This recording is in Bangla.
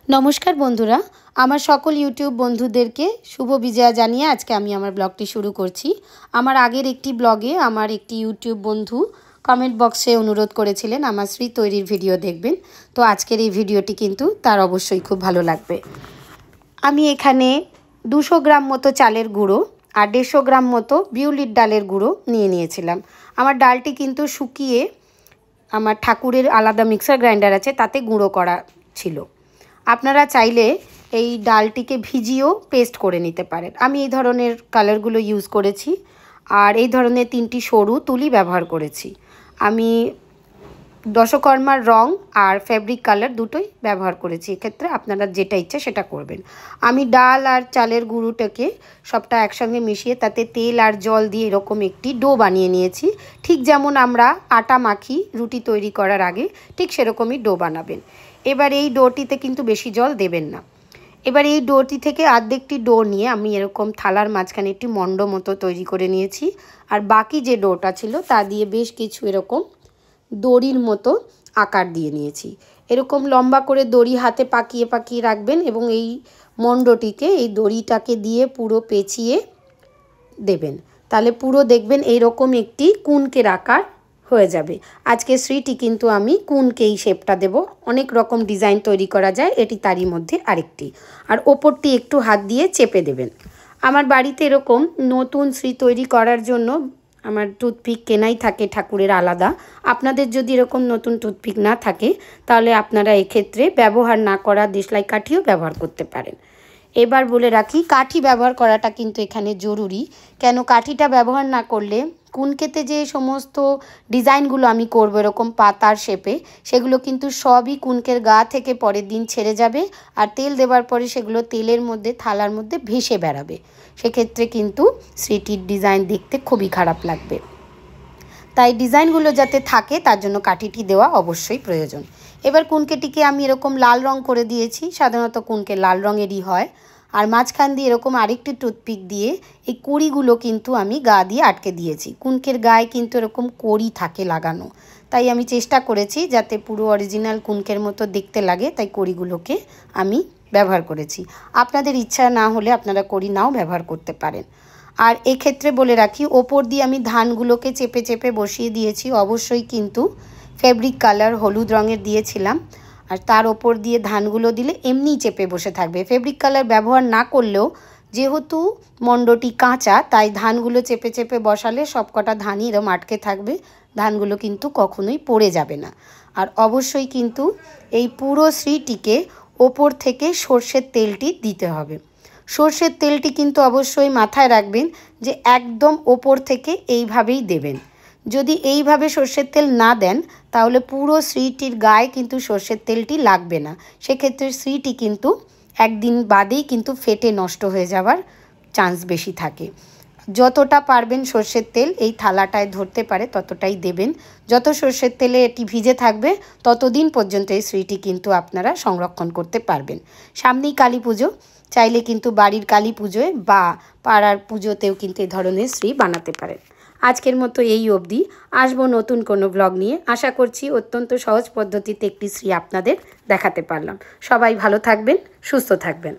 नमस्कार बंधुरा आमार सकल यूट्यूब बंधुदेरके शुभ विजया जानिए आज के आमी आमार ब्लगटी शुरू करछि। आमार आगेर एकटी ब्लगे आमार एकटी यूट्यूब बंधु कमेंट बक्से अनुरोध करेछिलेन आमार श्री तैरिर भिडियो देखबेन। तो आजकेर एई भिडियोटी किन्तु तार अवश्यई खूब भालो लागबे। आमी एखाने 200 ग्राम मतो चालेर गुঁড়ো और 150 ग्राम मतो बिउलिर डालेर गुঁড়ো निये निয়েছিলাম। आमार डालटी किन्तु शुकिये आमार ठाकुरेर आलादा मिक्सार ग्राइंडार आछे ताते गुঁড়ো करा छिलो। আপনারা চাইলে এই ডালটিকে ভিজিয়েও পেস্ট করে নিতে পারেন। আমি এই ধরনের কালারগুলো ইউজ করেছি আর এই ধরনের তিনটি সরু তুলি ব্যবহার করেছি। আমি দশকর্মার রং আর ফেব্রিক কালার দুটোই ব্যবহার করেছি। এক্ষেত্রে আপনারা যেটা ইচ্ছে সেটা করবেন। আমি ডাল আর চালের গুঁড়োটাকে সবটা একসঙ্গে মিশিয়ে তাতে তেল আর জল দিয়ে এরকম একটি ডো বানিয়ে নিয়েছি। ঠিক যেমন আমরা আটা মাখি রুটি তৈরি করার আগে ঠিক সেরকমই ডো বানাবেন। এবার এই ডোটিতে কিন্তু বেশি জল দেবেন না। এবার এই ডোটি থেকে অর্ধেকটি ডো নিয়ে আমি এরকম থালার মাঝখানে একটি মণ্ড মতো তৈরি করে নিয়েছি আর বাকি যে ডোটা ছিল তা দিয়ে বেশ কিছু এরকম দড়ির মতো আকার দিয়ে নিয়েছি। এরকম লম্বা করে দড়ি হাতে পাকিয়ে পাকিয়ে রাখবেন এবং এই মণ্ডটিকে এই দড়িটাকে দিয়ে পুরো পেঁচিয়ে দেবেন। তাহলে পুরো দেখবেন এইরকম একটি কুনকের আকার হয়ে যাবে। আজকে শ্রীটি কিন্তু আমি কুনকেই শেপটা দেব। অনেক রকম ডিজাইন তৈরি করা যায়, এটি তারই মধ্যে আরেকটি। আর ওপরটি একটু হাত দিয়ে চেপে দেবেন। আমার বাড়িতে এরকম নতুন শ্রী তৈরি করার জন্য আমার টুথপিক কেনাই থাকে ঠাকুরের আলাদা। আপনাদের যদি এরকম নতুন টুথপিক না থাকে তাহলে আপনারা এক্ষেত্রে ব্যবহার না করা দেশলাই কাঠিও ব্যবহার করতে পারেন। এবার বলে রাখি কাঠি ব্যবহার করাটা কিন্তু এখানে জরুরি। কেন কাঠিটা ব্যবহার না করলে কুনকেতে যে সমস্ত ডিজাইনগুলো আমি করব এরকম পাতার শেপে সেগুলো কিন্তু সবই কুনকের গা থেকে পরের দিন ছেড়ে যাবে আর তেল দেওয়ার পরে সেগুলো তেলের মধ্যে থালার মধ্যে ভেসে বেড়াবে। সেক্ষেত্রে কিন্তু শ্রীটির ডিজাইন দেখতে খুবই খারাপ লাগবে। তাই ডিজাইনগুলো যাতে থাকে তার জন্য কাঠিটি দেওয়া অবশ্যই প্রয়োজন। এবার কুনকেটিকে আমি এরকম লাল রং করে দিয়েছি। সাধারণত কুনকে লাল রঙেরই হয়। আর মাঝখান দিয়ে এরকম আরেকটি টুথপিক দিয়ে এই কড়িগুলো কিন্তু আমি গা দিয়ে আটকে দিয়েছি। কুনকের গায়ে কিন্তু এরকম কড়ি থাকে লাগানো, তাই আমি চেষ্টা করেছি যাতে পুরো অরিজিনাল কুনকের মতো দেখতে লাগে, তাই কড়িগুলোকে আমি ব্যবহার করেছি। আপনাদের ইচ্ছা না হলে আপনারা কড়ি নাও ব্যবহার করতে পারেন। আর এক্ষেত্রে বলে রাখি ওপর দিয়ে আমি ধানগুলোকে চেপে চেপে বসিয়ে দিয়েছি। অবশ্যই কিন্তু ফেব্রিক কালার হলুদ রঙের দিয়েছিলাম আর তার ওপর দিয়ে ধানগুলো দিলে এমনিই চেপে বসে থাকবে। ফেব্রিক কালার ব্যবহার না করলেও যেহেতু মণ্ডটি কাঁচা তাই ধানগুলো চেপে চেপে বসালে সবকটা ধানই এরকম আটকে থাকবে, ধানগুলো কিন্তু কখনোই পড়ে যাবে না। আর অবশ্যই কিন্তু এই পুরো শ্রীটিকে ওপর থেকে সর্ষের তেলটি দিতে হবে। সর্ষের তেলটি কিন্তু অবশ্যই মাথায় রাখবেন যে একদম ওপর থেকে এইভাবেই দেবেন। যদি এইভাবে সর্ষের তেল না দেন তাহলে পুরো শ্রীটির গায়ে কিন্তু সর্ষের তেলটি লাগবে না। সেক্ষেত্রে শ্রীটি কিন্তু একদিন বাদেই কিন্তু ফেটে নষ্ট হয়ে যাওয়ার চান্স বেশি থাকে। যতটা পারবেন সর্ষের তেল এই থালাটায় ধরতে পারে ততটাই দেবেন। যত সর্ষের তেলে এটি ভিজে থাকবে ততদিন পর্যন্ত এই শ্রীটি কিন্তু আপনারা সংরক্ষণ করতে পারবেন। সামনেই কালী পুজো, চাইলে কিন্তু বাড়ির কালী পুজোয় বা পাড়ার পুজোতেও কিন্তু এই ধরনের শ্রী বানাতে পারেন। আজকের মতো এই অবধি, আসবো নতুন কোনো ব্লগ নিয়ে। আশা করছি অত্যন্ত সহজ পদ্ধতিতে একটি শ্রী আপনাদের দেখাতে পারলাম। সবাই ভালো থাকবেন, সুস্থ থাকবেন।